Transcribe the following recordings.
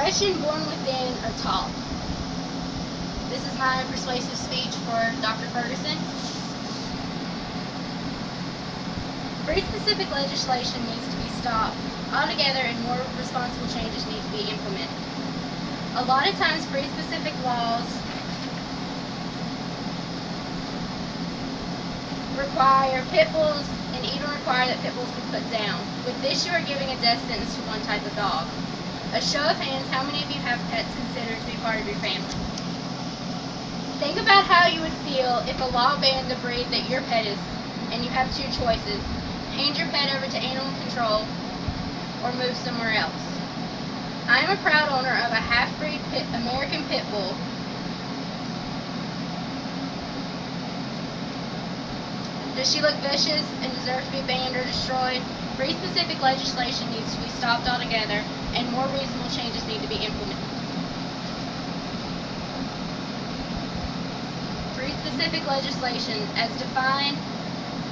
aggression born within or taught. This is my persuasive speech for Dr. Ferguson. Breed-specific legislation needs to be stopped altogether, and more responsible changes need to be implemented. A lot of times, breed-specific laws require pit bulls and even require that pit bulls be put down. With this, you are giving a death sentence to one type of dog. A show of hands, how many of you have pets considered to be part of your family? Think about how you would feel if a law banned the breed that your pet is, and you have two choices: hand your pet over to animal control or move somewhere else. I am a proud owner of a half-breed American Pit Bull. Does she look vicious and deserve to be banned or destroyed? Breed-specific legislation needs to be stopped altogether, and more reasonable changes need to be implemented. Breed-specific legislation, as defined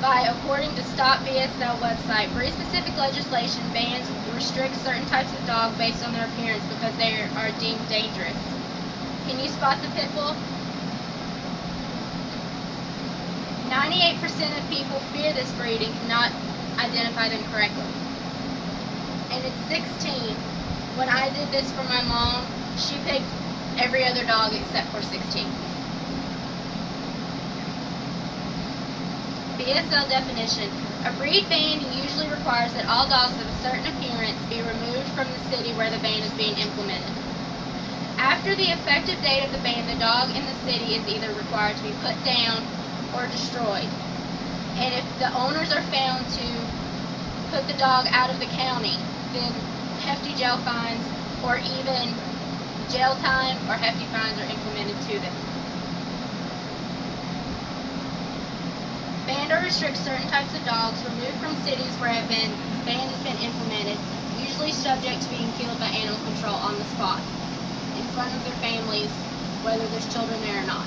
by according to Stop BSL website, breed-specific legislation bans or restricts certain types of dog based on their appearance because they are deemed dangerous. Can you spot the pit bull? 98% of people fear this breed and cannot identify them correctly. And at 16, when I did this for my mom, she picked every other dog except for 16. BSL definition. A breed ban usually requires that all dogs of a certain appearance be removed from the city where the ban is being implemented. After the effective date of the ban, the dog in the city is either required to be put down or destroyed. And if the owners are found to put the dog out of the county, then hefty jail fines or even jail time or hefty fines are implemented to them. Ban or restrict certain types of dogs removed from cities where a ban has been implemented, usually subject to being killed by animal control on the spot, in front of their families, whether there's children there or not.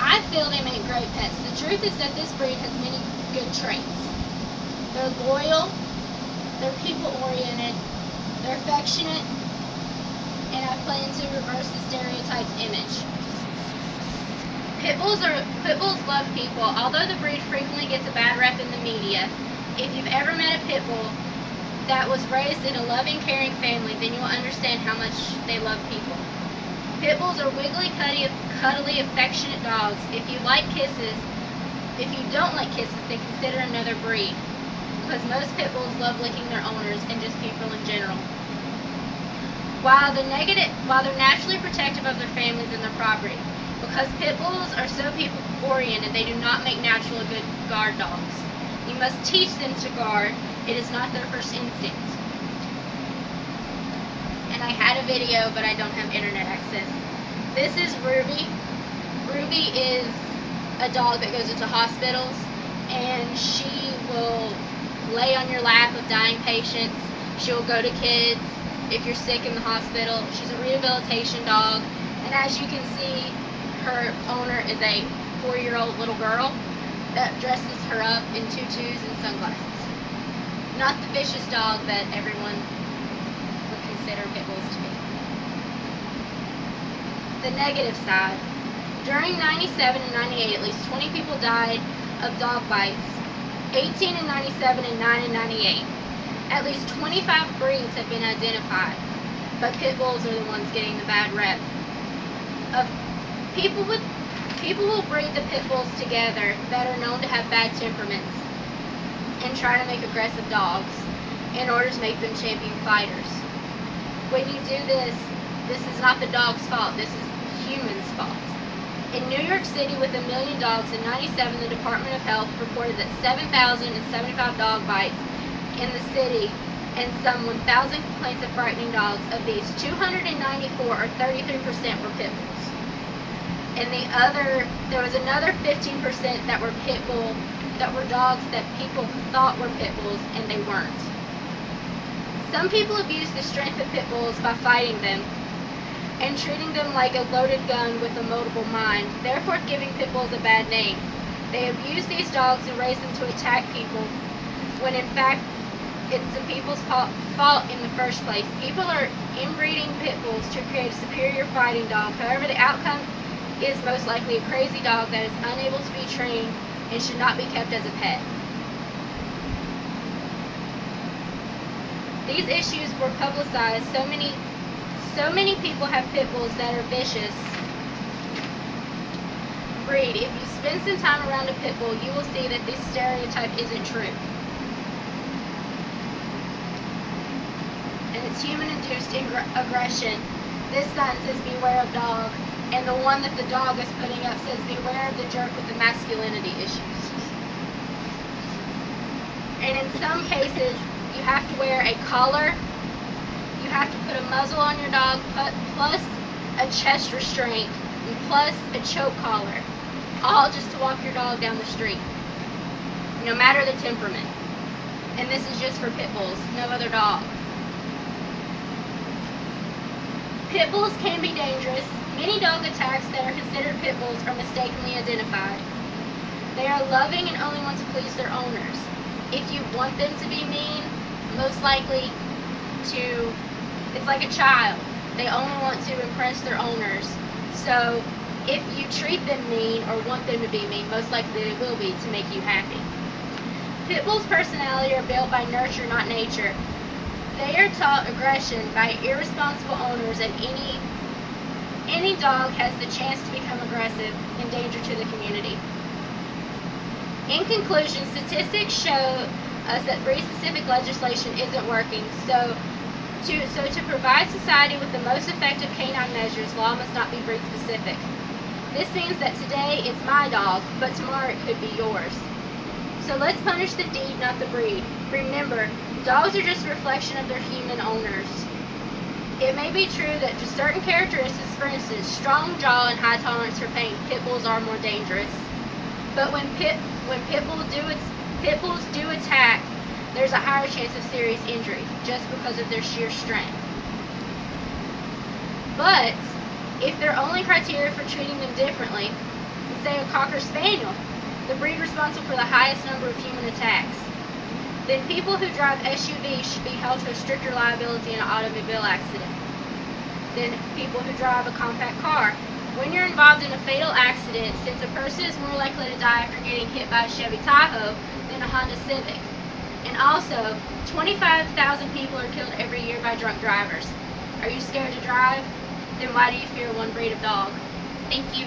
I feel they make great pets. The truth is that this breed has many good traits. They're loyal, they're people-oriented, they're affectionate, and I plan to reverse the stereotyped image. Pit bulls love people. Although the breed frequently gets a bad rep in the media, if you've ever met a pit bull that was raised in a loving, caring family, then you will understand how much they love people. Pit bulls are wiggly, cuddly, affectionate dogs. If you don't like kisses, then consider another breed, because most pit bulls love licking their owners and just people in general. While they're naturally protective of their families and their property, because pit bulls are so people-oriented, they do not make natural good guard dogs. You must teach them to guard. It is not their first instinct. And I had a video, but I don't have internet access. This is Ruby. Ruby is a dog that goes into hospitals, and she will lay on your lap with dying patients. She will go to kids if you're sick in the hospital. She's a rehabilitation dog, and as you can see, her owner is a 4-year-old little girl that dresses her up in tutus and sunglasses. Not the vicious dog that everyone would consider pit bulls to be. The negative side. During 97 and 98, at least 20 people died of dog bites. 18 in 97 and 9 in 98. At least 25 breeds have been identified, but pit bulls are the ones getting the bad rep. People will breed the pit bulls together that are known to have bad temperaments and try to make aggressive dogs in order to make them champion fighters. When you do this, this is not the dog's fault, this is humans' fault. In New York City, with 1 million dogs, in 97, the Department of Health reported that 7,075 dog bites in the city and some 1,000 complaints of frightening dogs. Of these, 294 or 33% were pit bulls. And there was another 15% that were pit bull, that were dogs that people thought were pit bulls and they weren't. Some people abuse the strength of pit bulls by fighting them and treating them like a loaded gun with a multiple mind, therefore giving pit bulls a bad name. They abuse these dogs and raise them to attack people, when in fact it's the people's fault in the first place. People are inbreeding pit bulls to create a superior fighting dog. However, the outcome is most likely a crazy dog that is unable to be trained and should not be kept as a pet. These issues were publicized. So many people have pit bulls that are vicious breed. If you spend some time around a pit bull, you will see that this stereotype isn't true. And it's human-induced aggression. This sign says beware of dog, and the one that the dog is putting up says beware of the jerk with the masculinity issues. And in some cases, you have to wear a collar, you have to put a muzzle on your dog, plus a chest restraint, and plus a choke collar, all just to walk your dog down the street, no matter the temperament. And this is just for pit bulls, no other dog. Pit bulls can be dangerous. Many dog attacks that are considered pit bulls are mistakenly identified. They are loving and only want to please their owners. If you want them to be mean, most likely it's like a child. They only want to impress their owners. So if you treat them mean or want them to be mean, most likely they will be to make you happy. Pit bulls' personality are built by nurture, not nature. They are taught aggression by irresponsible owners, and any dog has the chance to become aggressive and danger to the community. In conclusion, statistics show us that breed-specific legislation isn't working, so to provide society with the most effective canine measures, law must not be breed-specific. This means that today it's my dog, but tomorrow it could be yours. So let's punish the deed, not the breed. Remember, dogs are just a reflection of their human owners. It may be true that just certain characteristics, for instance, strong jaw and high tolerance for pain, pit bulls are more dangerous. But when pit bulls do attack, there's a higher chance of serious injury just because of their sheer strength. But if their only criteria for treating them differently, say a Cocker Spaniel, the breed responsible for the highest number of human attacks, then people who drive SUVs should be held to a stricter liability in an automobile accident than people who drive a compact car. When you're involved in a fatal accident, since a person is more likely to die after getting hit by a Chevy Tahoe than a Honda Civic. And also, 25,000 people are killed every year by drunk drivers. Are you scared to drive? Then why do you fear one breed of dog? Thank you.